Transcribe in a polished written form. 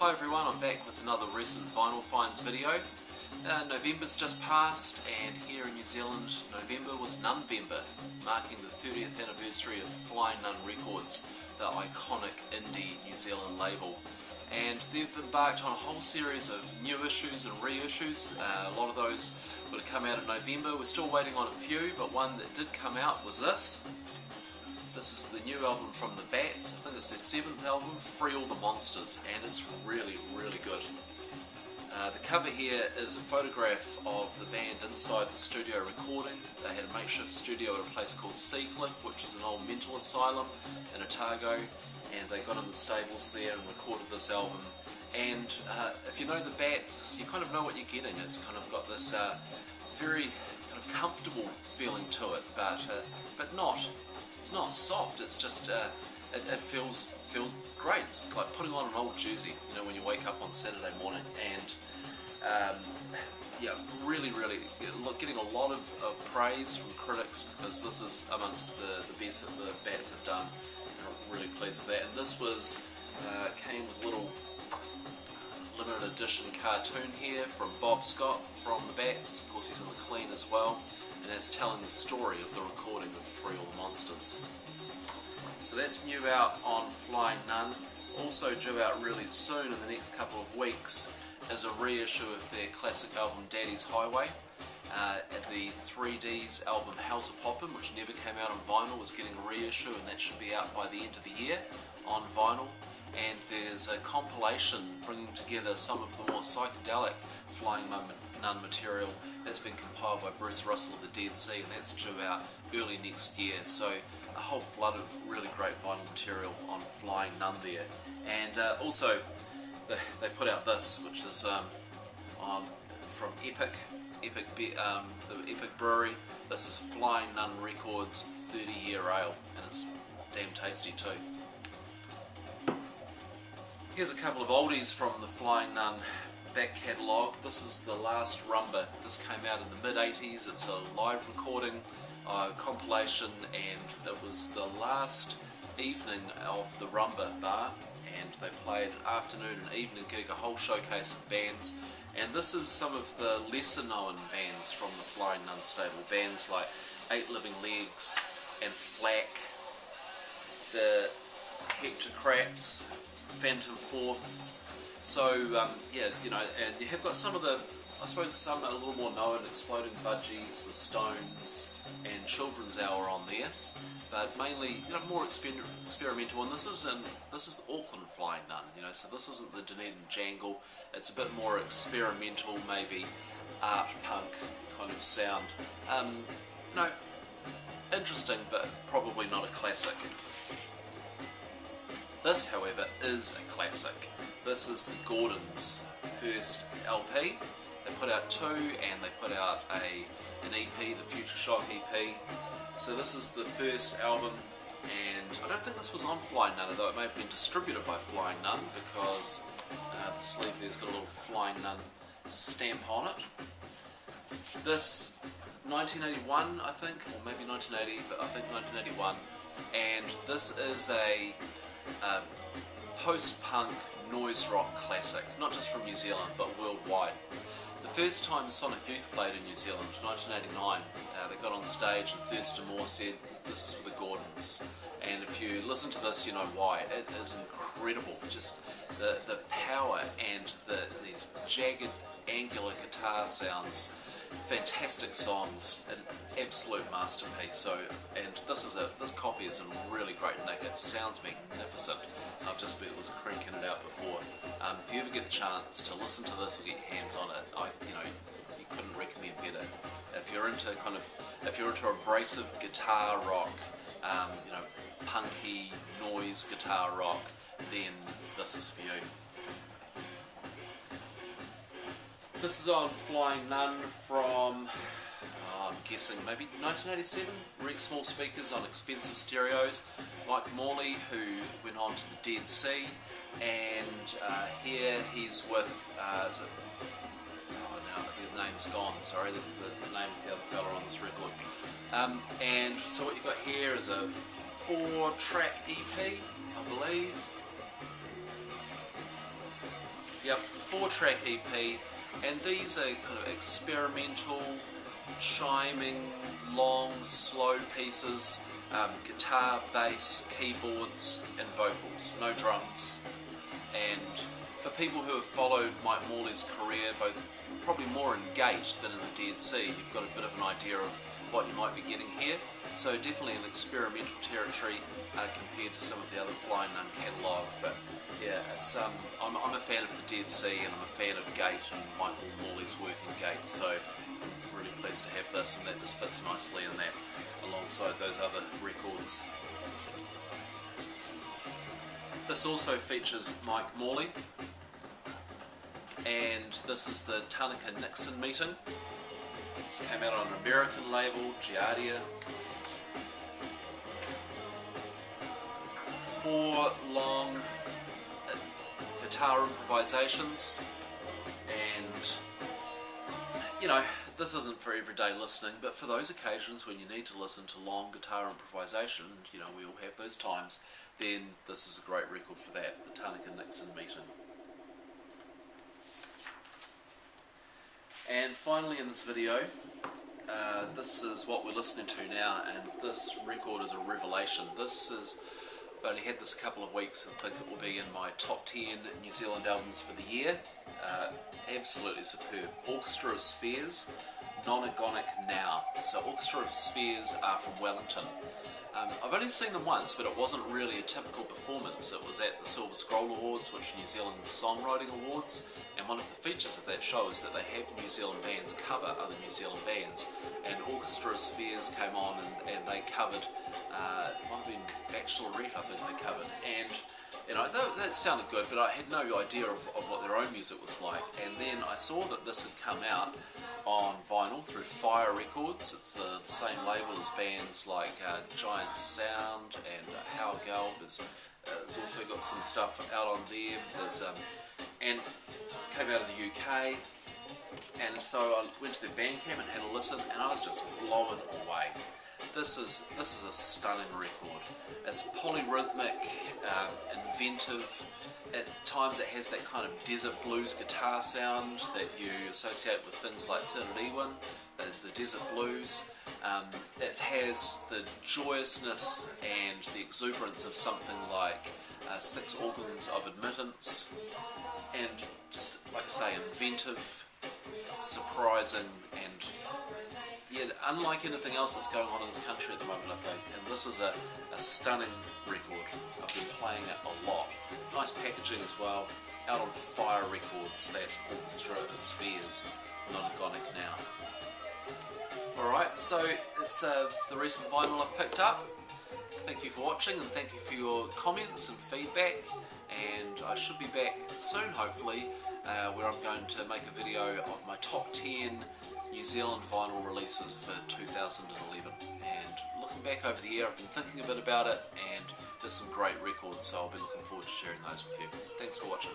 Hi everyone, I'm back with another recent vinyl finds video. November's just passed, and here in New Zealand, November was Nunvember, marking the 30th anniversary of Flying Nun Records, the iconic indie New Zealand label. And they've embarked on a whole series of new issues and reissues. A lot of those would have come out in November. We're still waiting on a few, but one that did come out was this. This is the new album from the Bats. I think it's their 7th album, Free All the Monsters, and it's really, really good. The cover here is a photograph of the band inside the studio recording. They had a makeshift studio at a place called Seacliff, which is an old mental asylum in Otago, and they got in the stables there and recorded this album. And if you know the Bats, you kind of know what you're getting. It's kind of got this very kind of comfortable feeling to it, but not. It's not soft. It's just it feels great. It's like putting on an old jersey, you know, when you wake up on Saturday morning. And yeah, really getting a lot of praise from critics, because this is amongst the best that the Bats have done. I'm really pleased with that. And this was came with a little limited edition cartoon here from Bob Scott from the Bats. Of course, he's in the Clean as well, and that's telling the story of the recording of Free All the Monsters. So that's new out on Flying Nun. Also due out really soon in the next couple of weeks is a reissue of their classic album Daddy's Highway. The 3D's album House of Poppin', which never came out on vinyl, is getting a reissue, and that should be out by the end of the year on vinyl. And there's a compilation bringing together some of the more psychedelic Flying Nun material that's been compiled by Bruce Russell of the Dead Sea, and that's due out early next year. So a whole flood of really great vinyl material on Flying Nun there. And also they put out this, which is from Epic, the Epic Brewery. This is Flying Nun Records 30-year ale, and it's damn tasty too. Here's a couple of oldies from the Flying Nun back catalogue. This is the last Rumba. This came out in the mid-80s. It's a live recording compilation, and it was the last evening of the Rumba bar, and they played an afternoon and evening gig, a whole showcase of bands. And this is some of the lesser known bands from the Flying Nun stable. Bands like Eight Living Legs and Flack, the Hectocrats, Phantom Fourth. So yeah, you know, and you have got some of the, I suppose some are a little more known, Exploding Budgies, The Stones, and Children's Hour on there. But mainly, you know, more experimental. And this is Auckland Flying Nun, you know, so this isn't the Dunedin Jangle. It's a bit more experimental, maybe art punk kind of sound. You know, interesting, but probably not a classic. This, however, is a classic. This is the Gordons' first LP. They put out 2, and they put out an EP, the Future Shock EP. So this is the first album, and I don't think this was on Flying Nun, although it may have been distributed by Flying Nun, because the sleeve there's got a little Flying Nun stamp on it. This, 1981 I think, or maybe 1980, but I think 1981, and this is a post-punk noise rock classic, not just from New Zealand but worldwide. The first time Sonic Youth played in New Zealand, 1989, they got on stage and Thurston Moore said, "This is for the Gordons." And if you listen to this, you know why. It is incredible, just the power and these jagged, angular guitar sounds. Fantastic songs, an absolute masterpiece. So, and this copy is in really great nick. It sounds magnificent. I've just was cranking it out before. If you ever get the chance to listen to this or get your hands on it, you couldn't recommend better. If you're into abrasive guitar rock, you know, punky noise guitar rock, then this is for you. This is on Flying Nun from, I'm guessing, maybe 1987. Rex Small speakers on expensive stereos. Mike Morley, who went on to the Dead Sea, and here he's with, is it, oh now the name's gone, sorry, the name of the other fella on this record. And so what you've got here is a 4-track EP, I believe. Yep, 4-track EP, and these are kind of experimental, chiming, long, slow pieces, guitar, bass, keyboards and vocals, no drums. And for people who have followed Mike Morley's career, both probably more in Gate than in the Dead Sea, you've got a bit of an idea of what you might be getting here. So definitely an experimental territory compared to some of the other Flying Nun catalogue. But yeah, it's I'm a fan of the Dead Sea, and I'm a fan of Gate and Michael Morley's work in Gate. So I'm really pleased to have this, and that just fits nicely in that alongside those other records. This also features Mike Morley, and this is the Tanaka Nixon meeting. This came out on an American label, Giardia. 4 long guitar improvisations, and you know, this isn't for everyday listening, but for those occasions when you need to listen to long guitar improvisation, you know, we all have those times, then this is a great record for that, the Tanaka Nixon meeting. And finally in this video, this is what we're listening to now, and this record is a revelation. I've only had this a couple of weeks and think it will be in my top 10 New Zealand albums for the year. Absolutely superb. Orchestra of Spheres, Nonagonic Now. So Orchestra of Spheres are from Wellington. I've only seen them once, but it wasn't really a typical performance. It was at the Silver Scroll Awards, which are New Zealand Songwriting Awards, and one of the features of that show is that they have New Zealand bands cover other New Zealand bands, and Orchestra of Spheres came on and they covered, it might have been Bachelorette I think they covered, and you know, that sounded good, but I had no idea of what their own music was like. And then I saw that this had come out on vinyl through Fire Records. It's the same label as bands like Giant Sound and How Gal. It's also got some stuff out on there. And came out of the UK. And so I went to their Bandcamp and had a listen, and I was just blown away. This is a stunning record. It's polyrhythmic, inventive. At times it has that kind of desert blues guitar sound that you associate with things like Tinariwen, the desert blues. It has the joyousness and the exuberance of something like 6 Organs of Admittance, and just, like I say, inventive, surprising, and yeah, unlike anything else that's going on in this country at the moment, I think. And this is a stunning record. I've been playing it a lot. Nice packaging as well. Out on Fire Records. That's Orchestra of Spheres, Nonagonic Now. Alright, so it's the recent vinyl I've picked up. Thank you for watching, and thank you for your comments and feedback. And I should be back soon, hopefully, where I'm going to make a video of my top 10 New Zealand vinyl releases for 2011, and looking back over the year I've been thinking a bit about it, and there's some great records, so I'll be looking forward to sharing those with you. Thanks for watching.